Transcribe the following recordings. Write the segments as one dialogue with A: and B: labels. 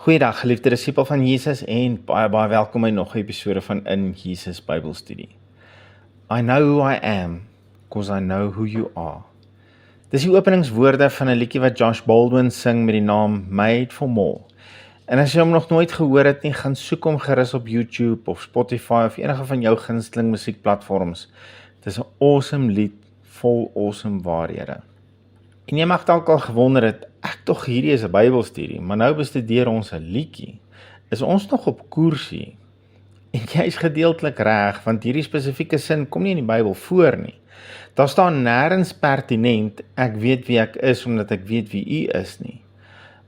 A: Goeiedag, geliefde disipel van Jesus en baie welkom by nog 'n episode van In Jesus Bybelstudie. I know who I am, because I know who you are. Dis die openingswoorde van 'n liedjie wat Josh Baldwin sing met die naam Made for More. En as jy hom nog nooit gehoor het nie, gaan soek hom gerus op YouTube of Spotify of enige van jou gunsteling musiekplatforms. Dis 'n awesome lied vol awesome waarhede. En jy mag dalk al gewonder het, ek tog hierdie is 'n Bybelstudie, maar nou bestudeer ons 'n liedjie. Is ons nog op koersie? En jy is gedeeltelik reg, want hierdie spesifieke sin kom nie in die Bybel voor nie. Daar staan nêrens pertinent, ek weet wie ek is, omdat ek weet wie u is nie.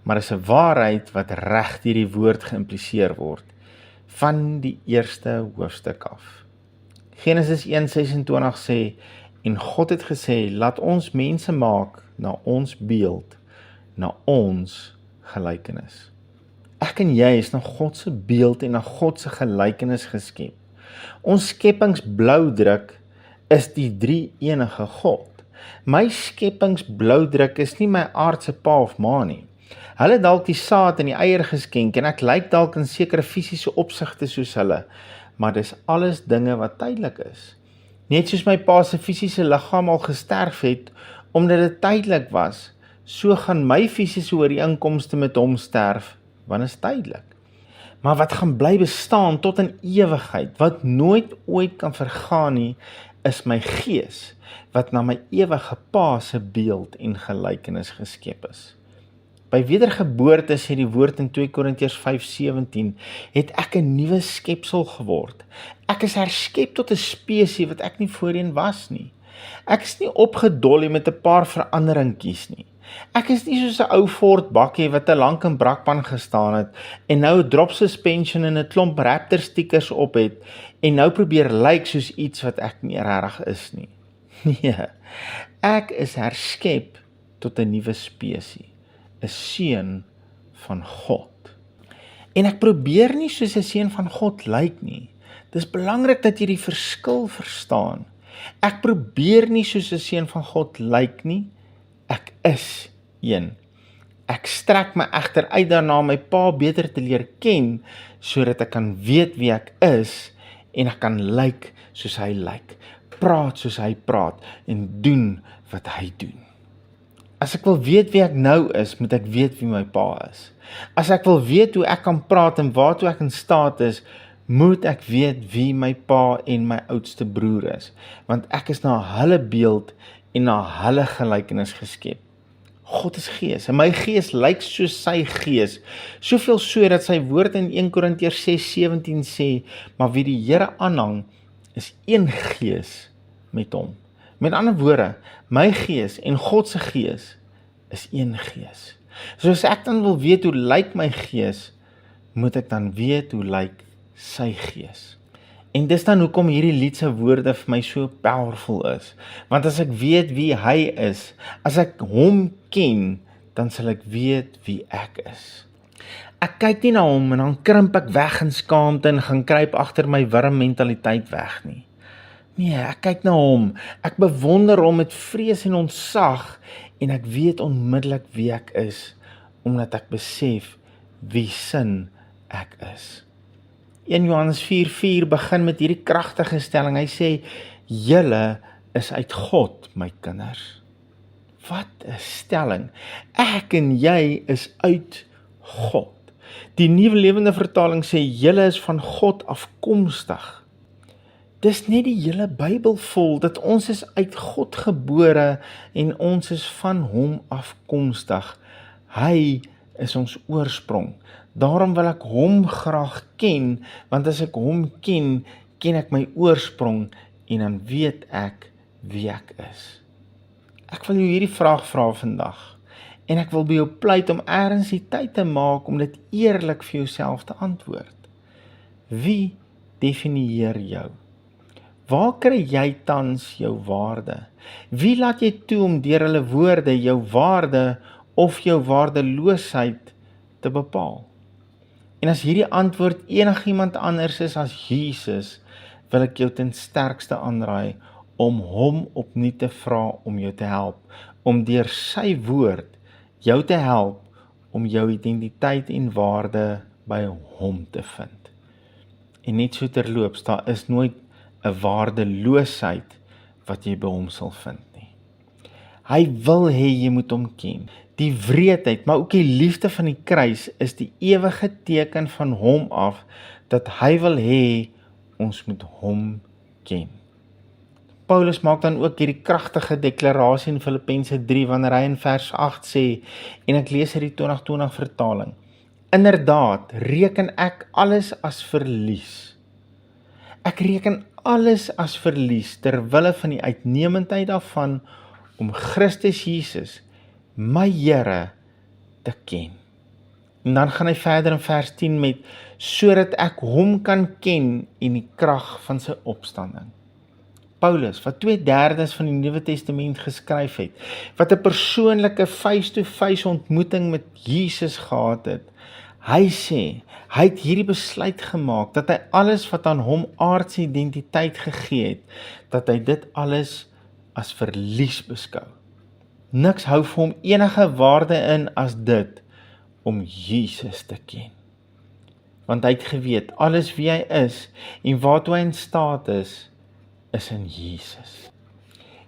A: Maar is 'n waarheid wat reg deur die woord geïmpliseer word, van die eerste hoofstuk af. Genesis 1:26 sê, en God het gesê, laat ons mense maak na ons beeld, na ons gelykenis. Ek en jy is na God se beeld en na God se gelykenis geskep. Ons skepingsbloudruk is die drie enige God. My skepingsbloudruk is nie my aardse pa of ma nie. Hulle het dalk die saad en die eier geskenk en ek lyk dalk in sekere fisiese opsigte soos hulle, maar dis alles dinge wat tydelik is. Net soos my pa se fisiese liggaam al gesterf het, omdat dit tydelik was, so gaan my fisiese ooreenkomste met hom sterf, want is tydelik. Maar wat gaan bly bestaan tot in ewigheid, wat nooit ooit kan vergaan nie, is my gees, wat na my ewige pa se beeld en gelykenis geskep is. By wedergeboorte, sê die woord in 2 Korintiërs 5:17, het ek 'n nuwe skepsel geword. Ek is herskep tot 'n spesie wat ek nie voorheen was nie. Ek is nie opgedollie met 'n paar veranderingkies nie. Ek is nie soos 'n ou Ford bakkie wat te lank in brakpan gestaan het en nou 'n drop suspension en 'n klomp Raptor stickers op het en nou probeer lyk soos iets wat ek nie regtig is nie. Nee, ek is herskep tot 'n nuwe spesie, 'n seun van God. En ek probeer nie soos 'n seun van God lyk nie. Dis belangrik dat jy die verskil verstaan. Ek probeer nie soos 'n seun van God lyk nie, ek is een. Ek strek my egter uit daarna om my pa beter te leer ken, sodat ek kan weet wie ek is, en ek kan lyk soos hy lyk, praat soos hy praat, en doen wat hy doen. As ek wil weet wie ek nou is, moet ek weet wie my pa is. As ek wil weet hoe ek kan praat en waartoe ek in staat is, moet ek weet wie my pa en my oudste broer is, want ek is na hulle beeld en na hulle gelykenis geskep. God is gees, en my gees lyk soos sy gees, soveel so dat sy woord in 1 Korintiërs 6:17 sê, maar wie die Here aanhang, is een gees met hom. Met ander woorde, my gees en God se gees is een gees. So as ek dan wil weet hoe lyk my gees, moet ek dan weet hoe lyk sy gees. En dis dan hoekom hierdie lied se woorde vir my so powerful is. Want as ek weet wie hy is, as ek hom ken, dan sal ek weet wie ek is. Ek kyk nie na hom en dan krimp ek weg in skaamte en gaan kruip agter my wurm mentaliteit weg nie. Nee, ek kyk na hom, ek bewonder hom met vrees en ontzag en ek weet onmiddellik wie ek is, omdat ek besef wie sin ek is. 1 Johannes 4:4 begin met hierdie kragtige stelling. Hy sê, julle is uit God, my kinders. Wat 'n stelling. Ek en jy is uit God. Die Nuwe Lewende Vertaling sê, julle is van God afkomstig. Dis net die hele Bybel vol, dat ons is uit God gebore en ons is van hom afkomstig. Hy is ons oorsprong. Daarom wil ek hom graag ken, want as ek hom ken, ken ek my oorsprong en dan weet ek wie ek is. Ek wil jou hierdie vraag vra vandag en ek wil by jou pleit om eers die tyd te maak om dit eerlik vir jouself te antwoord. Wie definieer jou? Waar kry jy tans jou waarde? Wie laat jy toe om deur hulle woorde jou waarde of jou waardeloosheid te bepaal? En as hierdie antwoord enigiemand anders is as Jesus, wil ek jou ten sterkste aanraai om hom opnuut te vra om jou te help, om deur sy woord jou te help om jou identiteit en waarde by hom te vind. En net so terloops, daar is nooit 'n waardeloosheid wat jy by hom sal vind nie. Hy wil hê jy moet hom ken. Die wreedheid, maar ook die liefde van die kruis is die ewige teken van hom af, dat hy wil hê ons moet hom ken. Paulus maak dan ook hierdie kragtige deklarasie in Filippense 3, wanneer hy in vers 8 sê, en ek lees uit die 2020 vertaling, inderdaad, reken ek alles as verlies. Ek reken alles as verlies, terwille van die uitnemendheid daarvan, om Christus Jesus, my Here, te ken. En dan gaan hy verder in vers 10 met, sodat ek hom kan ken en die krag van sy opstanding. Paulus, wat 2/3 van die Nuwe Testament geskryf het, wat 'n persoonlike face-to-face ontmoeting met Jesus gehad het, hy sê, hy het hierdie besluit gemaak, dat hy alles wat aan hom aardse identiteit gegee het, dat hy dit alles as verlies beskou. Niks hou vir hom enige waarde in as dit, om Jesus te ken. Want hy het geweet, alles wie hy is, en waartoe hy in staat is in Jesus.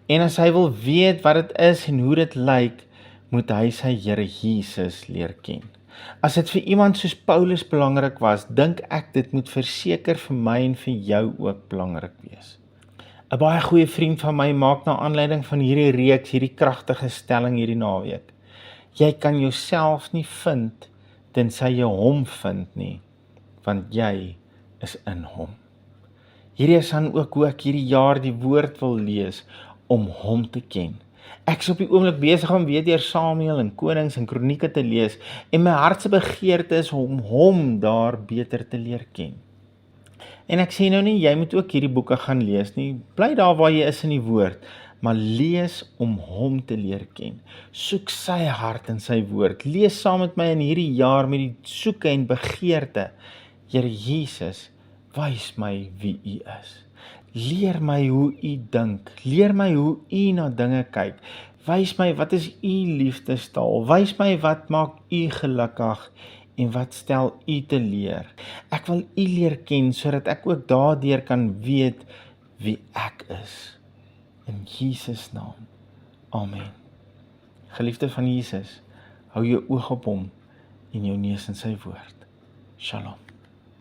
A: En as hy wil weet wat dit is en hoe dit lyk, moet hy sy Here Jesus leer ken. As dit vir iemand soos Paulus belangrik was, dink ek dit moet verseker vir my en vir jou ook belangrik wees. 'n Baie goeie vriend van my maak na aanleiding van hierdie reeks, hierdie kragtige stelling hierdie naweek. Jy kan jouself nie vind, tensy jy hom vind nie, want jy is in hom. Hierdie is dan ook hoe ek hierdie jaar die woord wil lees, om hom te ken. Ek is op die oomblik besig om weer deur Samuel en Konings en Kronieke te lees, en my hartse begeerte is om hom daar beter te leer ken. En ek sê nou nie, jy moet ook hierdie boeke gaan lees nie, bly daar waar jy is in die woord, maar lees om hom te leer ken. Soek sy hart in sy woord, lees saam met my in hierdie jaar met die soeke en begeerte. Here Jesus, wys my wie u is. Leer my hoe u dink, leer my hoe u na dinge kyk. Wys my wat is u liefdestaal, wys my wat maak u gelukkig en wat stel u te leer. Ek wil u leer ken, sodat ek ook daardeur kan weet wie ek is. In Jesus naam. Amen. Geliefde van Jesus, hou jou oog op hom en jou neus in sy woord. Shalom.